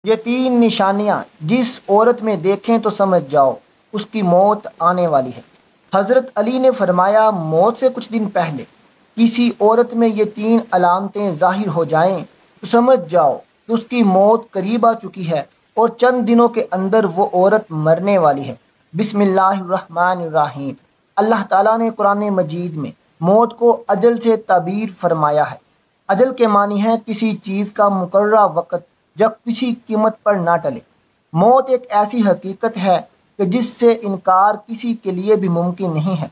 یہ تین نشانیاں جس عورت میں دیکھیں تو سمجھ جاؤ اس کی موت آنے والی ہے۔ حضرت علی نے فرمایا موت سے کچھ دن پہلے کسی عورت میں یہ تین علامتیں ظاہر ہو جائیں تو سمجھ جاؤ کہ اس کی موت قریب آ چکی ہے اور چند دنوں کے اندر وہ عورت مرنے والی ہے۔ بسم اللہ الرحمن الرحیم۔ اللہ تعالیٰ نے قرآن مجید میں موت کو اجل سے تعبیر فرمایا ہے۔ اجل کے معنی ہے کسی چیز کا مقررہ وقت جب کسی قیمت پر نہ ٹلے۔ موت ایک ایسی حقیقت ہے کہ جس سے انکار کسی کے لیے بھی ممکن نہیں ہے۔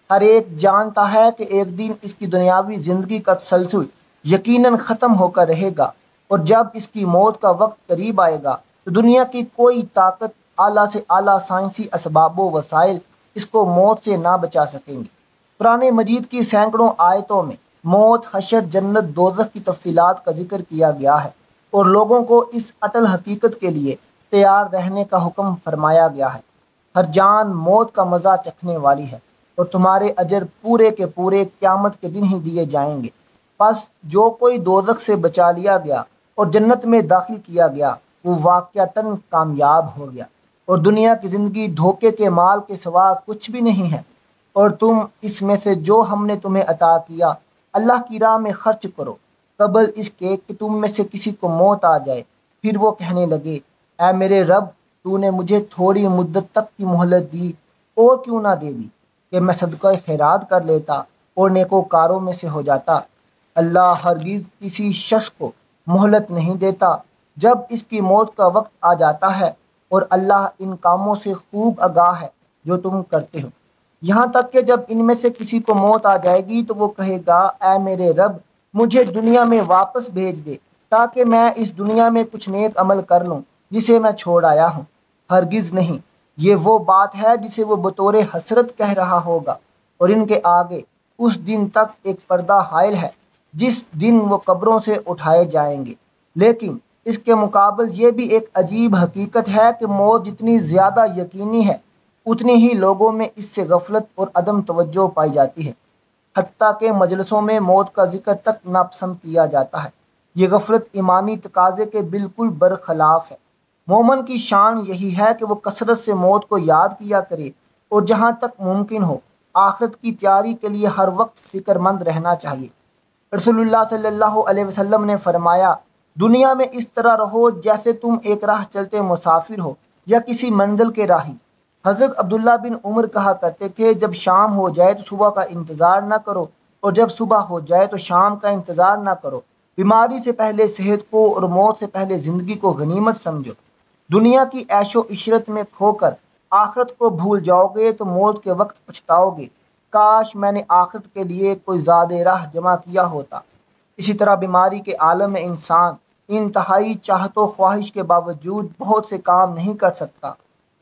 ہر ایک جانتا ہے کہ ایک دن اس کی دنیاوی زندگی کا تسلسل یقیناً ختم ہو کر رہے گا، اور جب اس کی موت کا وقت قریب آئے گا تو دنیا کی کوئی طاقت، اعلیٰ سے اعلیٰ سائنسی اسباب و وسائل اس کو موت سے نہ بچا سکیں گے۔ قرآن مجید کی سینکڑوں آیتوں میں موت، حشر، جنت، دوزخ کی تفصیلات کا ذکر کیا گیا ہے، اور لوگوں کو اس اٹل حقیقت کے لیے تیار رہنے کا حکم فرمایا گیا ہے۔ ہر جان موت کا مزہ چکھنے والی ہے، اور تمہارے اجر پورے کے پورے قیامت کے دن ہی دیے جائیں گے۔ پس جو کوئی دوزخ سے بچا لیا گیا اور جنت میں داخل کیا گیا وہ واقعتاً کامیاب ہو گیا، اور دنیا کی زندگی دھوکے کے مال کے سوا کچھ بھی نہیں ہے۔ اور تم اس میں سے جو ہم نے تمہیں عطا کیا اللہ کی راہ میں خرچ کرو، قبل اس کے کہ تم میں سے کسی کو موت آ جائے، پھر وہ کہنے لگے اے میرے رب، تو نے مجھے تھوڑی مدت تک کی مہلت دی، اور کیوں نہ دے دی کہ میں صدقہ خیرات کر لیتا اور نیکوکاروں میں سے ہو جاتا۔ اللہ ہرگز کسی شخص کو مہلت نہیں دیتا جب اس کی موت کا وقت آ جاتا ہے، اور اللہ ان کاموں سے خوب آگاہ ہے جو تم کرتے ہو۔ یہاں تک کہ جب ان میں سے کسی کو موت آ جائے گی تو وہ کہے گا اے میرے رب، مجھے دنیا میں واپس بھیج دے تاکہ میں اس دنیا میں کچھ نیک عمل کر لوں جسے میں چھوڑ آیا ہوں۔ ہرگز نہیں، یہ وہ بات ہے جسے وہ بطور حسرت کہہ رہا ہوگا، اور ان کے آگے اس دن تک ایک پردہ حائل ہے جس دن وہ قبروں سے اٹھائے جائیں گے۔ لیکن اس کے مقابل یہ بھی ایک عجیب حقیقت ہے کہ موت جتنی زیادہ یقینی ہے اتنی ہی لوگوں میں اس سے غفلت اور عدم توجہ پائی جاتی ہے، حتیٰ کہ مجلسوں میں موت کا ذکر تک ناپسند کیا جاتا ہے۔ یہ غفلت ایمانی تقاضے کے بالکل برخلاف ہے۔ مومن کی شان یہی ہے کہ وہ کثرت سے موت کو یاد کیا کرے، اور جہاں تک ممکن ہو آخرت کی تیاری کے لیے ہر وقت فکر مند رہنا چاہیے۔ رسول اللہ صلی اللہ علیہ وسلم نے فرمایا دنیا میں اس طرح رہو جیسے تم ایک راہ چلتے مسافر ہو یا کسی منزل کے راہی۔ حضرت عبداللہ بن عمر کہا کرتے تھے جب شام ہو جائے تو صبح کا انتظار نہ کرو، اور جب صبح ہو جائے تو شام کا انتظار نہ کرو۔ بیماری سے پہلے صحت کو اور موت سے پہلے زندگی کو غنیمت سمجھو۔ دنیا کی عیش و عشرت میں کھو کر آخرت کو بھول جاؤ گے تو موت کے وقت پچھتاؤ گے، کاش میں نے آخرت کے لیے کوئی زاد راہ جمع کیا ہوتا۔ اسی طرح بیماری کے عالم میں انسان انتہائی چاہت و خواہش کے باوجود بہت سے کام نہیں کر سکتا۔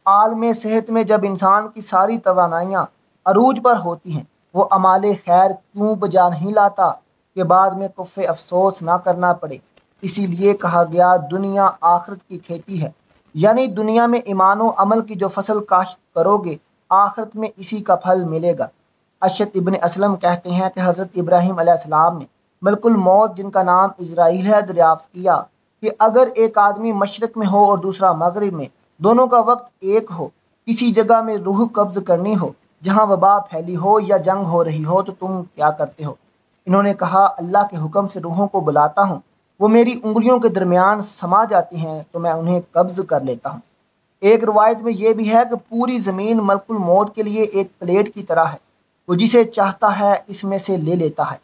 عالم صحت میں جب انسان کی ساری توانائیاں عروج پر ہوتی ہیں، وہ اعمال خیر کیوں بجا نہیں لاتا کہ بعد میں کف افسوس نہ کرنا پڑے۔ اسی لیے کہا گیا دنیا آخرت کی کھیتی ہے، یعنی دنیا میں ایمان و عمل کی جو فصل کاشت کرو گے آخرت میں اسی کا پھل ملے گا۔ اشعث ابن اسلم کہتے ہیں کہ حضرت ابراہیم علیہ السلام نے ملک الموت جن کا نام اسرائیل ہے دریافت کیا کہ اگر ایک آدمی مشرق میں ہو اور دوسرا مغرب میں، دونوں کا وقت ایک ہو، کسی جگہ میں روح قبض کرنی ہو جہاں وبا پھیلی ہو یا جنگ ہو رہی ہو، تو تم کیا کرتے ہو؟ انہوں نے کہا اللہ کے حکم سے روحوں کو بلاتا ہوں، وہ میری انگلیوں کے درمیان سما جاتی ہیں تو میں انہیں قبض کر لیتا ہوں۔ ایک روایت میں یہ بھی ہے کہ پوری زمین ملک الموت کے لیے ایک پلیٹ کی طرح ہے، وہ جسے چاہتا ہے اس میں سے لے لیتا ہے۔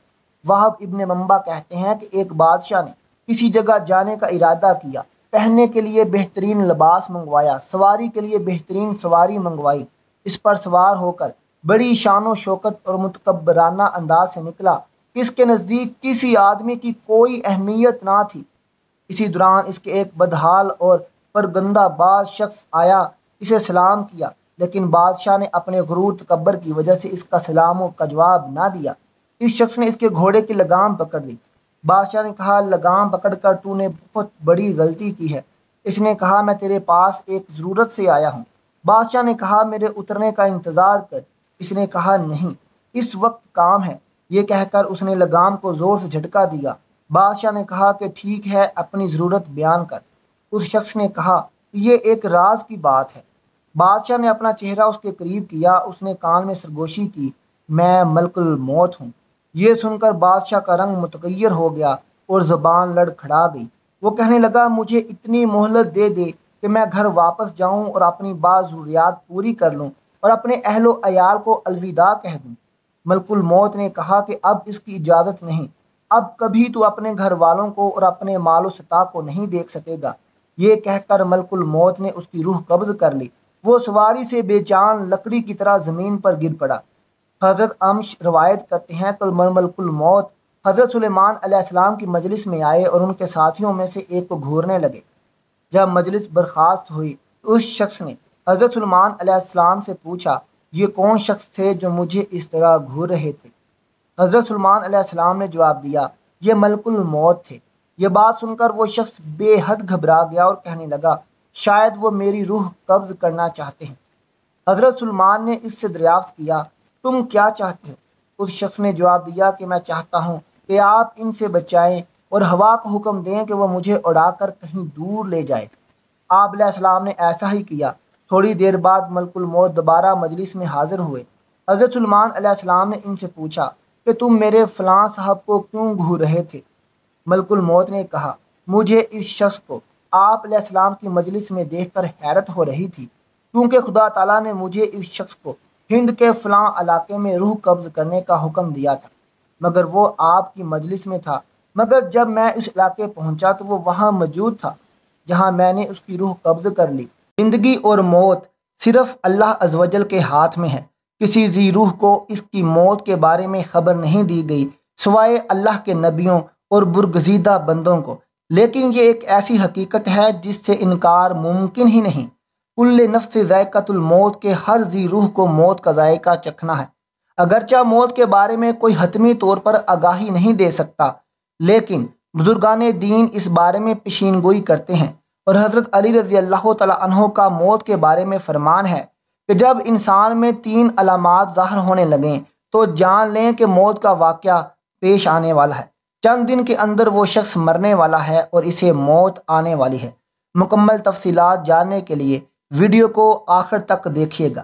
وہب ابن منبع کہتے ہیں کہ ایک بادشاہ نے کسی جگہ جانے کا ارادہ کیا، پہننے کے لیے بہترین لباس منگوایا، سواری کے لیے بہترین سواری منگوائی، اس پر سوار ہو کر بڑی شان و شوکت اور متکبرانہ انداز سے نکلا کہ اس کے نزدیک کسی آدمی کی کوئی اہمیت نہ تھی۔ اسی دوران اس کے ایک بدحال اور پرگندہ باز شخص آیا، اسے سلام کیا، لیکن بادشاہ نے اپنے غرور تکبر کی وجہ سے اس کا سلام کا جواب نہ دیا۔ اس شخص نے اس کے گھوڑے کی لگام پکڑ لی۔ بادشاہ نے کہا لگام پکڑ کر تو نے بہت بڑی غلطی کی ہے۔ اس نے کہا میں تیرے پاس ایک ضرورت سے آیا ہوں۔ بادشاہ نے کہا میرے اترنے کا انتظار کر۔ اس نے کہا نہیں، اس وقت کام ہے۔ یہ کہہ کر اس نے لگام کو زور سے جھٹکا دیا۔ بادشاہ نے کہا کہ ٹھیک ہے، اپنی ضرورت بیان کر۔ اس شخص نے کہا یہ ایک راز کی بات ہے۔ بادشاہ نے اپنا چہرہ اس کے قریب کیا، اس نے کان میں سرگوشی کی، میں ملک الموت ہوں۔ یہ سن کر بادشاہ کا رنگ متغیر ہو گیا اور زبان لڑکھڑا گئی۔ وہ کہنے لگا مجھے اتنی مہلت دے دے کہ میں گھر واپس جاؤں اور اپنی بعض ضروریات پوری کر لوں اور اپنے اہل و عیال کو الوداع کہہ دوں۔ ملک الموت نے کہا کہ اب اس کی اجازت نہیں، اب کبھی تو اپنے گھر والوں کو اور اپنے مال و ستا کو نہیں دیکھ سکے گا۔ یہ کہہ کر ملک الموت نے اس کی روح قبض کر لی۔ وہ سواری سے بے جان لکڑی کی طرح زمین پر گر پڑا۔ حضرت امش روایت کرتے ہیں تو ملک الموت حضرت سلیمان علیہ السلام کی مجلس میں آئے اور ان کے ساتھیوں میں سے ایک کو گھورنے لگے۔ جب مجلس برخاست ہوئی تو اس شخص نے حضرت سلیمان علیہ السلام سے پوچھا یہ کون شخص تھے جو مجھے اس طرح گھور رہے تھے؟ حضرت سلیمان علیہ السلام نے جواب دیا یہ ملک الموت تھے۔ یہ بات سن کر وہ شخص بے حد گھبرا گیا اور کہنے لگا شاید وہ میری روح قبض کرنا چاہتے ہیں۔ حضرت سلیمان نے اس سے دریافت کیا تم کیا چاہتے ہو؟ اس شخص نے جواب دیا کہ میں چاہتا ہوں کہ آپ ان سے بچائیں اور ہوا کو حکم دیں کہ وہ مجھے اڑا کر کہیں دور لے جائے۔ آپ علیہ السلام نے ایسا ہی کیا۔ تھوڑی دیر بعد ملک الموت دوبارہ مجلس میں حاضر ہوئے۔ حضرت سلیمان علیہ السلام نے ان سے پوچھا کہ تم میرے فلاں صاحب کو کیوں گھور رہے تھے؟ ملک الموت نے کہا مجھے اس شخص کو آپ علیہ السلام کی مجلس میں دیکھ کر حیرت ہو رہی تھی، کیونکہ خدا تعالیٰ نے مجھے اس شخص کو ہند کے فلاں علاقے میں روح قبض کرنے کا حکم دیا تھا، مگر وہ آپ کی مجلس میں تھا۔ مگر جب میں اس علاقے پہنچا تو وہ وہاں موجود تھا جہاں میں نے اس کی روح قبض کر لی۔ زندگی اور موت صرف اللہ عز و جل کے ہاتھ میں ہے۔ کسی ذی روح کو اس کی موت کے بارے میں خبر نہیں دی گئی سوائے اللہ کے نبیوں اور برگزیدہ بندوں کو، لیکن یہ ایک ایسی حقیقت ہے جس سے انکار ممکن ہی نہیں۔ کل نفس ذائقۃ الموت کے ہر ذی روح کو موت کا ذائقہ چکھنا ہے۔ اگرچہ موت کے بارے میں کوئی حتمی طور پر آگاہی نہیں دے سکتا، لیکن بزرگان دین اس بارے میں پیشین گوئی کرتے ہیں، اور حضرت علی رضی اللہ تعالیٰ عنہ کا موت کے بارے میں فرمان ہے کہ جب انسان میں 3 علامات ظاہر ہونے لگیں تو جان لیں کہ موت کا واقعہ پیش آنے والا ہے۔ چند دن کے اندر وہ شخص مرنے والا ہے اور اسے موت آنے والی ہے۔ مکمل تفصیلات جاننے کے لیے ویڈیو کو آخر تک دیکھیے گا۔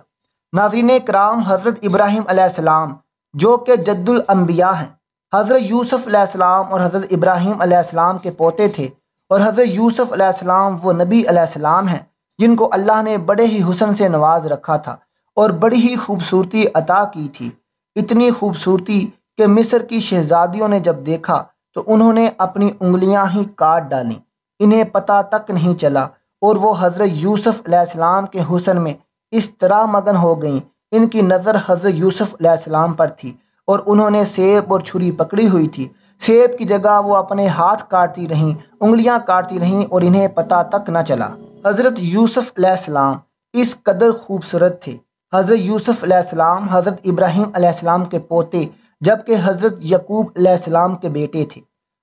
ناظرین کرام، حضرت ابراہیم علیہ السلام جو کہ جد الانبیاء ہیں، حضرت یوسف علیہ السلام اور حضرت ابراہیم علیہ السلام کے پوتے تھے، اور حضرت یوسف علیہ السلام وہ نبی علیہ السلام ہیں جن کو اللہ نے بڑے ہی حسن سے نواز رکھا تھا اور بڑی ہی خوبصورتی عطا کی تھی۔ اتنی خوبصورتی کہ مصر کی شہزادیوں نے جب دیکھا تو انہوں نے اپنی انگلیاں ہی کاٹ ڈالیں، انہیں پتہ تک نہیں چلا، اور وہ حضرت یوسف علیہ السلام کے حسن میں اس طرح مگن ہو گئیں، ان کی نظر حضرت یوسف علیہ السلام پر تھی اور انہوں نے سیب اور چھری پکڑی ہوئی تھی۔ سیب کی جگہ وہ اپنے ہاتھ کاٹتی رہیں، انگلیاں کاٹتی رہیں اور انہیں پتہ تک نہ چلا۔ حضرت یوسف علیہ السلام اس قدر خوبصورت تھے۔ حضرت یوسف علیہ السلام حضرت ابراہیم علیہ السلام کے پوتے جبکہ حضرت یعقوب علیہ السلام کے بیٹے تھے۔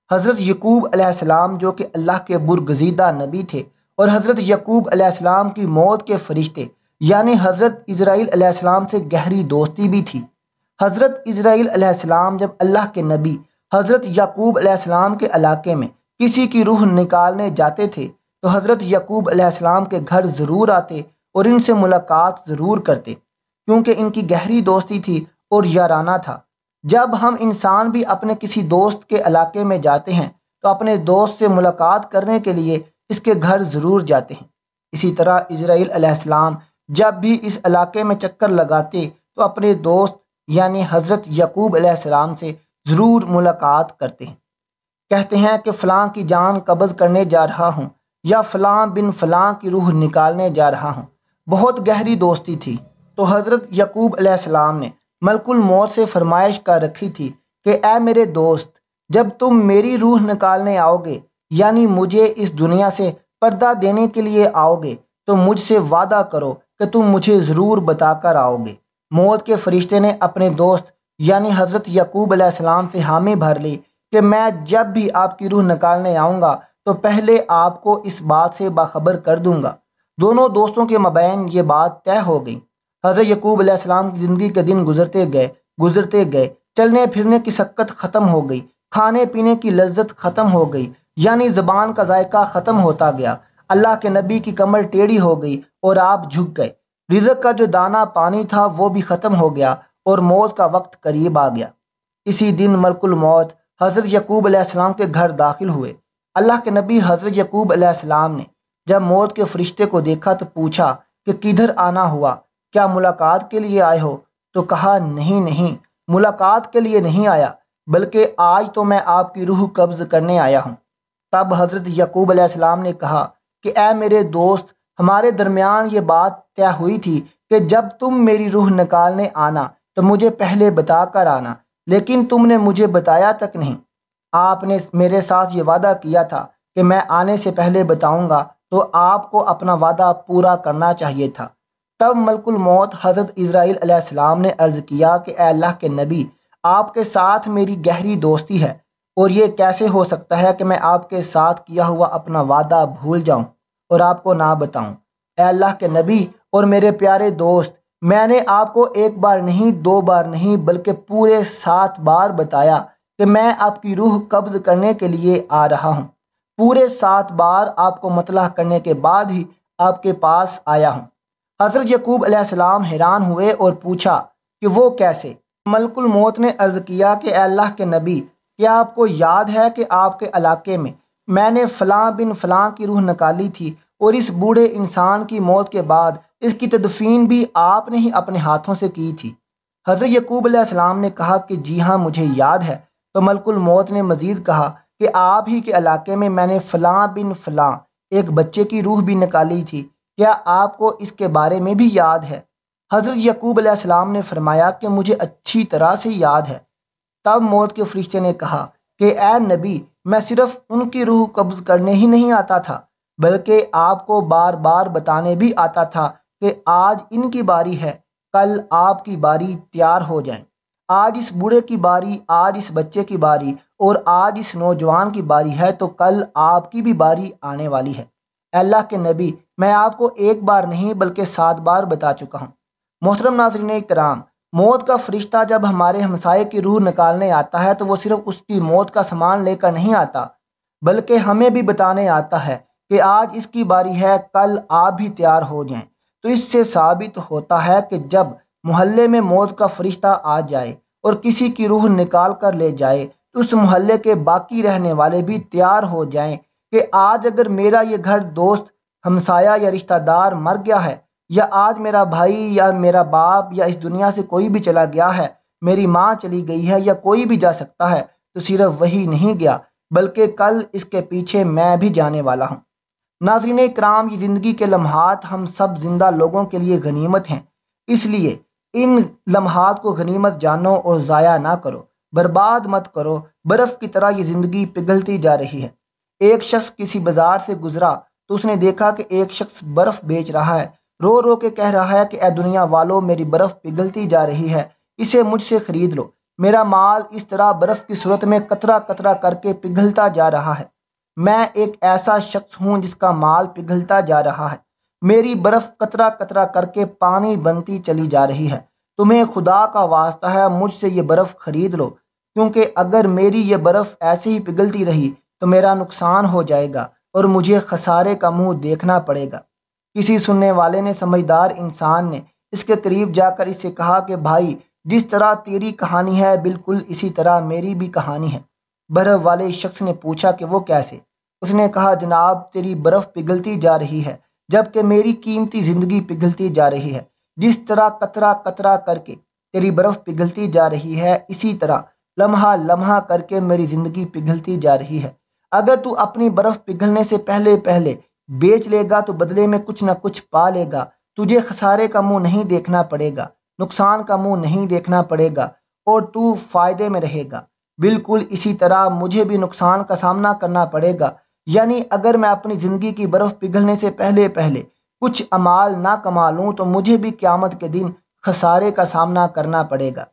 حضرت یعقوب علیہ السلام جو کہ اللہ کے برگزیدہ نبی تھے، اور حضرت یعقوب علیہ السلام کی موت کے فرشتے یعنی حضرت اسرائیل علیہ السلام سے گہری دوستی بھی تھی۔ حضرت اسرائیل علیہ السلام جب اللہ کے نبی حضرت یعقوب علیہ السلام کے علاقے میں کسی کی روح نکالنے جاتے تھے تو حضرت یعقوب علیہ السلام کے گھر ضرور آتے اور ان سے ملاقات ضرور کرتے، کیونکہ ان کی گہری دوستی تھی اور یارانہ تھا۔ جب ہم انسان بھی اپنے کسی دوست کے علاقے میں جاتے ہیں تو اپنے دوست سے ملاقات کرنے کے لیے اس کے گھر ضرور جاتے ہیں۔ اسی طرح اسرائیل علیہ السلام جب بھی اس علاقے میں چکر لگاتے تو اپنے دوست یعنی حضرت یعقوب علیہ السلام سے ضرور ملاقات کرتے ہیں۔ کہتے ہیں کہ فلاں کی جان قبض کرنے جا رہا ہوں یا فلاں بن فلاں کی روح نکالنے جا رہا ہوں۔ بہت گہری دوستی تھی۔ تو حضرت یعقوب علیہ السلام نے ملک الموت سے فرمائش کر رکھی تھی کہ اے میرے دوست، جب تم میری روح نکالنے آؤ گے یعنی مجھے اس دنیا سے پردہ دینے کے لیے آؤ گے تو مجھ سے وعدہ کرو کہ تم مجھے ضرور بتا کر آؤ گے۔ موت کے فرشتے نے اپنے دوست یعنی حضرت یعقوب علیہ السلام سے حامی بھر لی کہ میں جب بھی آپ کی روح نکالنے آؤں گا تو پہلے آپ کو اس بات سے باخبر کر دوں گا۔ دونوں دوستوں کے مابین یہ بات طے ہو گئی۔ حضرت یعقوب علیہ السلام کی زندگی کے دن گزرتے گئے، چلنے پھرنے کی سکت ختم ہو گئی، کھانے پینے کی لذت ختم ہو گئی، یعنی زبان کا ذائقہ ختم ہوتا گیا۔ اللہ کے نبی کی کمر ٹیڑھی ہو گئی اور آپ جھک گئے۔ رزق کا جو دانہ پانی تھا وہ بھی ختم ہو گیا اور موت کا وقت قریب آ گیا۔ اسی دن ملک الموت حضرت یعقوب علیہ السلام کے گھر داخل ہوئے۔ اللہ کے نبی حضرت یعقوب علیہ السلام نے جب موت کے فرشتے کو دیکھا تو پوچھا کہ کدھر آنا ہوا، کیا ملاقات کے لیے آئے ہو؟ تو کہا نہیں، ملاقات کے لیے نہیں آیا، بلکہ آج تو میں آپ کی روح قبض کرنے آیا ہوں۔ تب حضرت یعقوب علیہ السلام نے کہا کہ اے میرے دوست، ہمارے درمیان یہ بات طے ہوئی تھی کہ جب تم میری روح نکالنے آنا تو مجھے پہلے بتا کر آنا، لیکن تم نے مجھے بتایا تک نہیں۔ آپ نے میرے ساتھ یہ وعدہ کیا تھا کہ میں آنے سے پہلے بتاؤں گا، تو آپ کو اپنا وعدہ پورا کرنا چاہیے تھا۔ تب ملک الموت حضرت اسرائیل علیہ السلام نے عرض کیا کہ اے اللہ کے نبی، آپ کے ساتھ میری گہری دوستی ہے، اور یہ کیسے ہو سکتا ہے کہ میں آپ کے ساتھ کیا ہوا اپنا وعدہ بھول جاؤں اور آپ کو نہ بتاؤں؟ اے اللہ کے نبی اور میرے پیارے دوست، میں نے آپ کو ایک بار نہیں، دو بار نہیں، بلکہ پورے 7 بار بتایا کہ میں آپ کی روح قبض کرنے کے لیے آ رہا ہوں۔ پورے 7 بار آپ کو مطلع کرنے کے بعد ہی آپ کے پاس آیا ہوں۔ حضرت یعقوب علیہ السلام حیران ہوئے اور پوچھا کہ وہ کیسے؟ ملک الموت نے عرض کیا کہ اے اللہ کے نبی، کیا آپ کو یاد ہے کہ آپ کے علاقے میں نے فلاں بن فلاں کی روح نکالی تھی، اور اس بوڑھے انسان کی موت کے بعد اس کی تدفین بھی آپ نے ہی اپنے ہاتھوں سے کی تھی؟ حضرت یعقوب علیہ السلام نے کہا کہ جی ہاں، مجھے یاد ہے۔ تو ملک الموت نے مزید کہا کہ آپ ہی کے علاقے میں نے فلاں بن فلاں ایک بچے کی روح بھی نکالی تھی، کیا آپ کو اس کے بارے میں بھی یاد ہے؟ حضرت یعقوب علیہ السلام نے فرمایا کہ مجھے اچھی طرح سے یاد ہے۔ تب موت کے فرشتے نے کہا کہ اے نبی، میں صرف ان کی روح قبض کرنے ہی نہیں آتا تھا، بلکہ آپ کو بار بار بتانے بھی آتا تھا کہ آج ان کی باری ہے، کل آپ کی باری تیار ہو جائیں۔ آج اس بوڑھے کی باری، آج اس بچے کی باری، اور آج اس نوجوان کی باری ہے، تو کل آپ کی بھی باری آنے والی ہے۔ اے اللہ کے نبی، میں آپ کو ایک بار نہیں بلکہ 7 بار بتا چکا ہوں۔ محترم ناظرین کرام، موت کا فرشتہ جب ہمارے ہمسائے کی روح نکالنے آتا ہے تو وہ صرف اس کی موت کا سامان لے کر نہیں آتا، بلکہ ہمیں بھی بتانے آتا ہے کہ آج اس کی باری ہے، کل آپ بھی تیار ہو جائیں۔ تو اس سے ثابت ہوتا ہے کہ جب محلے میں موت کا فرشتہ آ جائے اور کسی کی روح نکال کر لے جائے تو اس محلے کے باقی رہنے والے بھی تیار ہو جائیں کہ آج اگر میرا یہ گھر دوست، ہمسایہ یا رشتہ دار مر گیا ہے، یا آج میرا بھائی یا میرا باپ یا اس دنیا سے کوئی بھی چلا گیا ہے، میری ماں چلی گئی ہے، یا کوئی بھی جا سکتا ہے، تو صرف وہی نہیں گیا بلکہ کل اس کے پیچھے میں بھی جانے والا ہوں۔ ناظرین اکرام، یہ زندگی کے لمحات ہم سب زندہ لوگوں کے لیے غنیمت ہیں، اس لیے ان لمحات کو غنیمت جانو اور ضائع نہ کرو، برباد مت کرو۔ برف کی طرح یہ زندگی پگھلتی جا رہی ہے۔ ایک شخص کسی بازار سے گزرا تو اس نے دیکھا کہ ایک شخص برف بیچ رہا ہے، رو رو کے کہہ رہا ہے کہ اے دنیا والو، میری برف پگھلتی جا رہی ہے، اسے مجھ سے خرید لو۔ میرا مال اس طرح برف کی صورت میں قطرہ قطرہ کر کے پگھلتا جا رہا ہے۔ میں ایک ایسا شخص ہوں جس کا مال پگھلتا جا رہا ہے، میری برف قطرہ قطرہ کر کے پانی بنتی چلی جا رہی ہے۔ تمہیں خدا کا واسطہ ہے، مجھ سے یہ برف خرید لو، کیونکہ اگر میری یہ برف ایسے ہی پگھلتی رہی تو میرا نقصان ہو جائے گا اور مجھے خسارے کا منہ دیکھنا پڑے گا۔ کسی سننے والے نے، سمجھدار انسان نے، اس کے قریب جا کر اس سے کہا کہ بھائی، جس طرح تیری کہانی ہے بالکل اسی طرح میری بھی کہانی ہے۔ برف والے شخص نے پوچھا کہ وہ کیسے؟ اس نے کہا جناب، تیری برف پگھلتی جا رہی ہے جبکہ میری قیمتی زندگی پگھلتی جا رہی ہے۔ جس طرح قطرہ قطرہ کر کے تیری برف پگھلتی جا رہی ہے، اسی طرح لمحہ لمحہ کر کے میری زندگی پگھلتی جا رہی ہے۔ اگر تو اپنی برف پگھلنے سے پہلے پہلے بیچ لے گا تو بدلے میں کچھ نہ کچھ پا لے گا، تجھے خسارے کا منہ نہیں دیکھنا پڑے گا، نقصان کا منہ نہیں دیکھنا پڑے گا، اور تو فائدے میں رہے گا۔ بالکل اسی طرح مجھے بھی نقصان کا سامنا کرنا پڑے گا، یعنی اگر میں اپنی زندگی کی برف پگھلنے سے پہلے پہلے کچھ اعمال نہ کما لوں تو مجھے بھی قیامت کے دن خسارے کا سامنا کرنا پڑے گا۔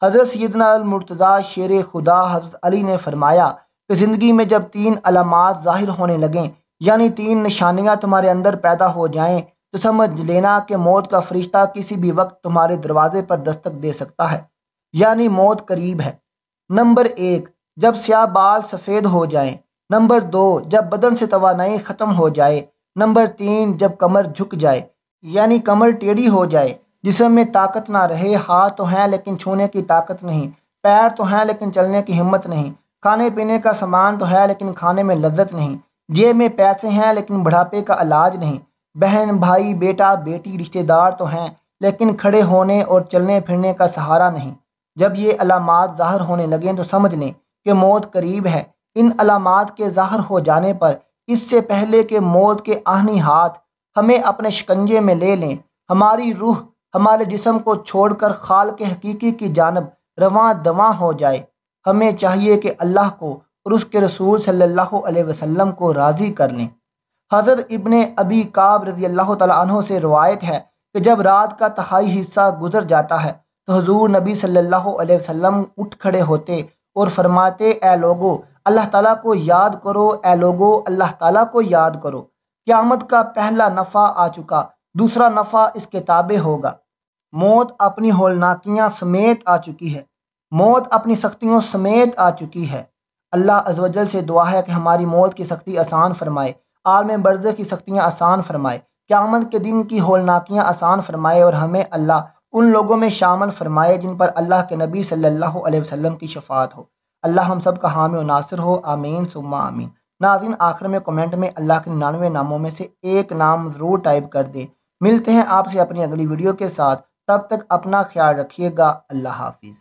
حضرت سیدنا المرتضیٰ شیر خدا حضرت علی نے فرمایا کہ زندگی میں جب 3 علامات ظاہر ہونے لگیں، یعنی 3 نشانیاں تمہارے اندر پیدا ہو جائیں، تو سمجھ لینا کہ موت کا فرشتہ کسی بھی وقت تمہارے دروازے پر دستک دے سکتا ہے، یعنی موت قریب ہے۔ نمبر 1، جب سیاہ بال سفید ہو جائیں۔ نمبر 2، جب بدن سے توانائی ختم ہو جائے۔ نمبر 3، جب کمر جھک جائے یعنی کمر ٹیڑھی ہو جائے، جسم میں طاقت نہ رہے، ہاتھ تو ہیں لیکن چھونے کی طاقت نہیں، پیر تو ہیں لیکن چلنے کی ہمت نہیں، کھانے پینے کا سامان تو ہے لیکن کھانے میں لذت نہیں، جیب میں پیسے ہیں لیکن بڑھاپے کا علاج نہیں، بہن بھائی بیٹا بیٹی رشتہ دار تو ہیں لیکن کھڑے ہونے اور چلنے پھرنے کا سہارا نہیں۔ جب یہ علامات ظاہر ہونے لگیں تو سمجھ لیں کہ موت قریب ہے۔ ان علامات کے ظاہر ہو جانے پر اس سے پہلے کہ موت کے آہنی ہاتھ ہمیں اپنے شکنجے میں لے لیں، ہماری روح ہمارے جسم کو چھوڑ کر خالق حقیقی کی جانب رواں دواں ہو جائے، ہمیں چاہیے کہ اللہ کو اور اس کے رسول صلی اللہ علیہ وسلم کو راضی کر لیں۔ حضرت ابن ابی کعب رضی اللہ تعالیٰ عنہ سے روایت ہے کہ جب رات کا تہائی حصہ گزر جاتا ہے تو حضور نبی صلی اللہ علیہ وسلم اٹھ کھڑے ہوتے اور فرماتے، اے لوگو اللہ تعالیٰ کو یاد کرو، اے لوگو اللہ تعالیٰ کو یاد کرو، قیامت کا پہلا نفع آ چکا، دوسرا نفع اس کے تابع ہوگا۔ موت اپنی ہولناکیاں سمیت آ چکی ہے، موت اپنی سختیوں سمیت آ چکی ہے۔ اللہ عز و جل سے دعا ہے کہ ہماری موت کی سختی آسان فرمائے، عالم برزخ کی سختیاں آسان فرمائے، قیامت کے دن کی ہولناکیاں آسان فرمائے، اور ہمیں اللہ ان لوگوں میں شامل فرمائے جن پر اللہ کے نبی صلی اللہ علیہ وسلم کی شفاعت ہو۔ اللہ ہم سب کا حامی و ناصر ہو، آمین ثم آمین۔ ناظرین، آخر میں کمنٹ میں اللہ کے 99 ناموں میں سے ایک نام ضرور ٹائپ کر دیں۔ ملتے ہیں آپ سے اپنی اگلی ویڈیو کے ساتھ، تب تک اپنا خیال رکھیے گا۔ اللہ حافظ۔